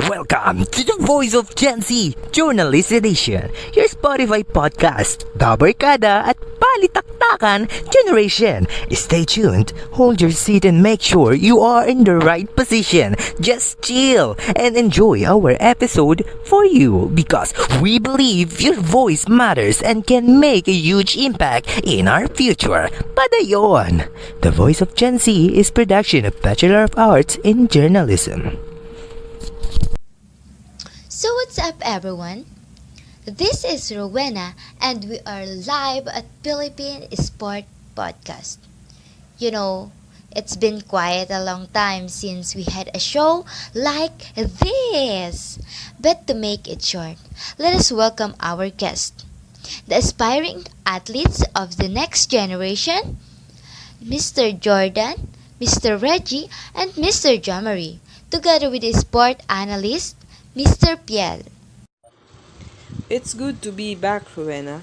Welcome to the Voice of Gen Z Journalist Edition, your Spotify podcast, Dabarkada at Palitaktakan Generation. Stay tuned, hold your seat and make sure you are in the right position. Just chill and enjoy our episode for you because we believe your voice matters and can make a huge impact in our future. Padayon! The Voice of Gen Z is production of Bachelor of Arts in Journalism. So what's up everyone? This is Rowena and we are live at Philippine Sport Podcast. You know, it's been quite a long time since we had a show like this. But to make it short, let us welcome our guest, the aspiring athletes of the next generation, Mr. Jordan, Mr. Regie, and Mr. Jomarie, together with the sport analyst, Mr. Piel. It's good to be back, Rowena.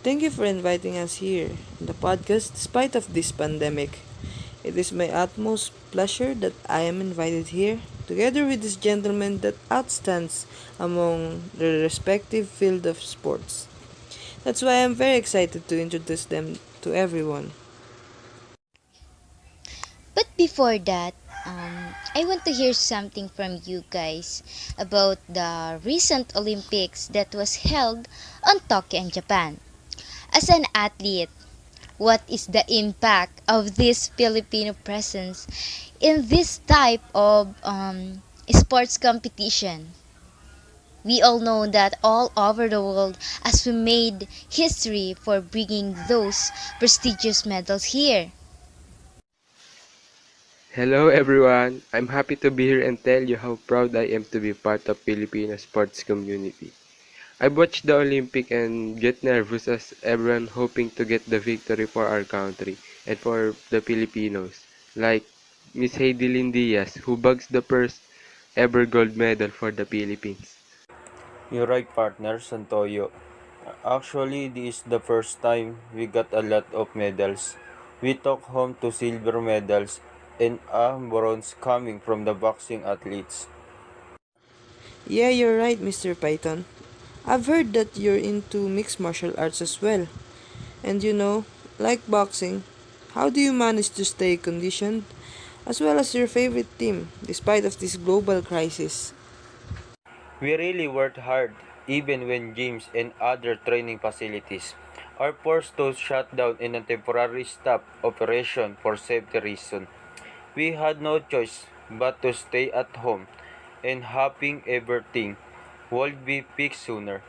Thank you for inviting us here in the podcast despite of this pandemic. It is my utmost pleasure that I am invited here together with this gentleman that outstands among the respective field of sports. That's why I'm very excited to introduce them to everyone. But before that, I want to hear something from you guys about the recent Olympics that was held on Tokyo in Japan. As an athlete, what is the impact of this Filipino presence in this type of sports competition? We all know that all over the world as we made history for bringing those prestigious medals here. Hello everyone! I'm happy to be here and tell you how proud I am to be part of Filipino sports community. I watched the Olympic and get nervous as everyone hoping to get the victory for our country and for the Filipinos, like Miss Heidelin Diaz who bags the first ever gold medal for the Philippines. You're right, partner, Santoyo. Actually, this is the first time we got a lot of medals. We took home 2 silver medals and a bronze coming from the boxing athletes. Yeah, you're right, Mr. Payton. I've heard that you're into mixed martial arts as well. And like boxing, how do you manage to stay conditioned as well as your favorite team despite of this global crisis? We really worked hard, even when gyms and other training facilities are forced to shut down in a temporary stop operation for safety reasons. We had no choice but to stay at home and hoping everything would be fixed sooner.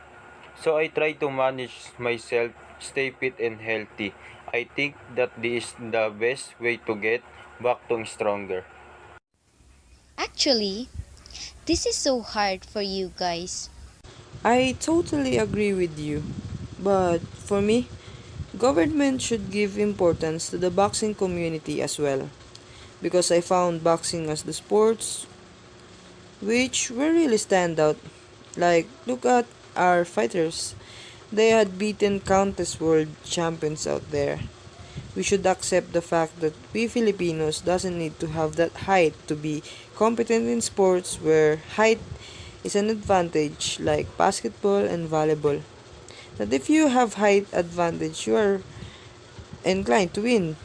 So I try to manage myself, stay fit and healthy. I think that this is the best way to get back to stronger. Actually, this is so hard for you guys. I totally agree with you. But for me, government should give importance to the boxing community as well. Because I found boxing as the sports which will really stand out. Like, look at our fighters. They had beaten countless world champions out there. We should accept the fact that we Filipinos doesn't need to have that height to be competent in sports where height is an advantage like basketball and volleyball. That if you have height advantage, you are inclined to win.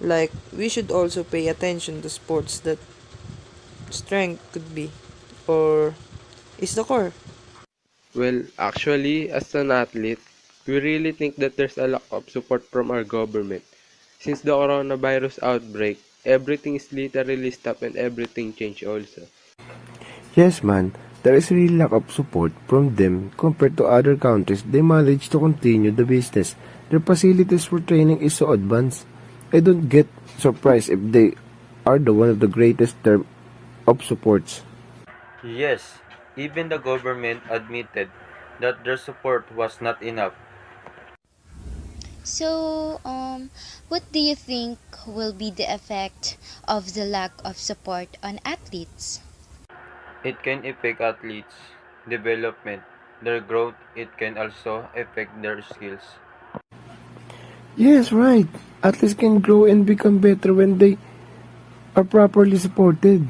Like, we should also pay attention to sports that strength could be or is the core. Well, actually, as an athlete, we really think that there's a lack of support from our government. Since the coronavirus outbreak, everything is literally stopped and everything changed also. Yes, man. There is really lack of support from them compared to other countries. They manage to continue the business. Their facilities for training is so advanced. I don't get surprised if they are the one of the greatest term of supports. Yes, even the government admitted that their support was not enough. So, what do you think will be the effect of the lack of support on athletes? It can affect athletes' development, their growth. It can also affect their skills. Yes, right. Athletes can grow and become better when they are properly supported.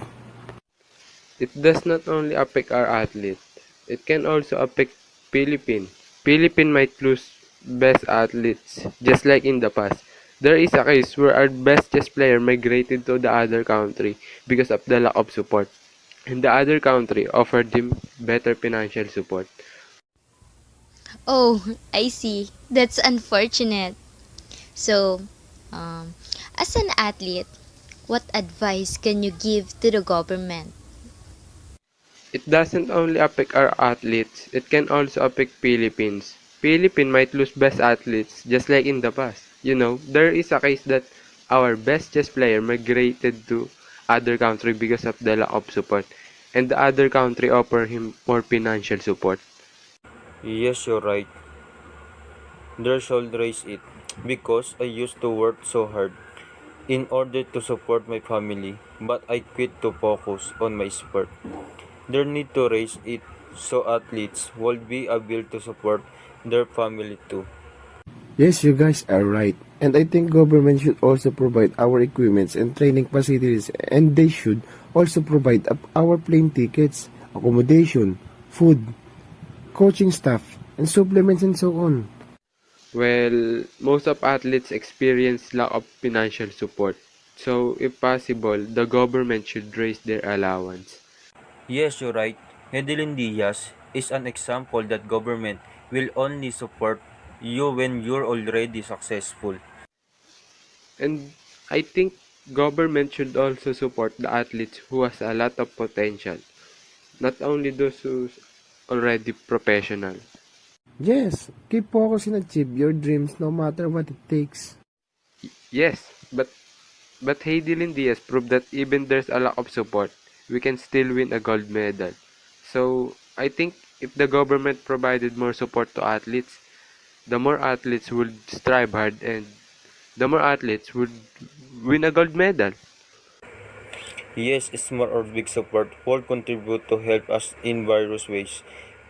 It does not only affect our athletes, it can also affect Philippines. Philippines might lose best athletes, just like in the past. There is a case where our best chess player migrated to the other country because of the lack of support, and the other country offered him better financial support. Oh, I see. That's unfortunate. So, um, as an athlete, what advice can you give to the government? It doesn't only affect our athletes, it can also affect Philippines. Philippines might lose best athletes just like in the past. There is a case that our best chess player migrated to other country because of the lack of support, and the other country offer him more financial support. Yes, you're right. They should raise it because I used to work so hard in order to support my family, but I quit to focus on my sport. They need to raise it so athletes will be able to support their family too. Yes, you guys are right. And I think government should also provide our equipments and training facilities, and they should also provide our plane tickets, accommodation, food, coaching staff, and supplements and so on. Well, most of athletes experience lack of financial support. So, if possible, the government should raise their allowance. Yes, you're right. Hedelin Diaz is an example that government will only support you when you're already successful. And I think government should also support the athletes who has a lot of potential, not only those who's already professional. Yes, keep focused and achieve your dreams no matter what it takes. Yes, but Heidelin Diaz proved that even there's a lack of support, we can still win a gold medal. So I think if the government provided more support to athletes, the more athletes would strive hard and the more athletes would win a gold medal. Yes, small or big support will contribute to help us in various ways.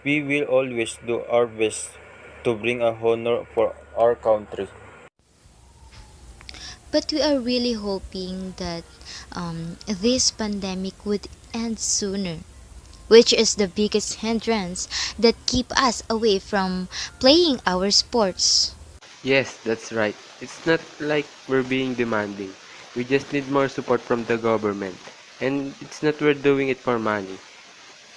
We will always do our best to bring a honor for our country. But we are really hoping that this pandemic would end sooner, which is the biggest hindrance that keep us away from playing our sports. Yes, that's right. It's not like we're being demanding. We just need more support from the government. And it's not we're doing it for money.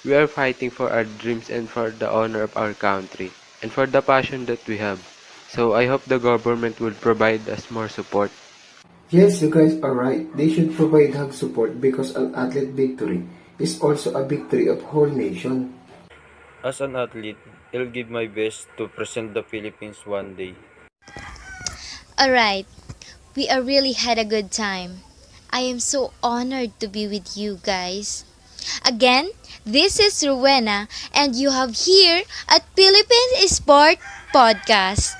We are fighting for our dreams and for the honor of our country and for the passion that we have. So I hope the government will provide us more support. Yes, you guys are right. They should provide hug support because an athlete victory is also a victory of whole nation. As an athlete, I'll give my best to present the Philippines one day. Alright, we are really had a good time. I am so honored to be with you guys. Again, this is Rowena and you have here at Philippine Sport Podcast.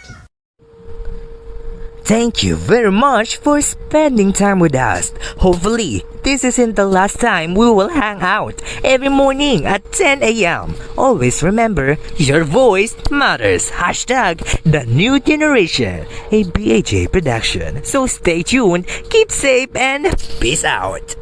Thank you very much for spending time with us. Hopefully, this isn't the last time we will hang out every morning at 10 a.m. Always remember, your voice matters. Hashtag the new generation. A BHA production. So stay tuned, keep safe, and peace out.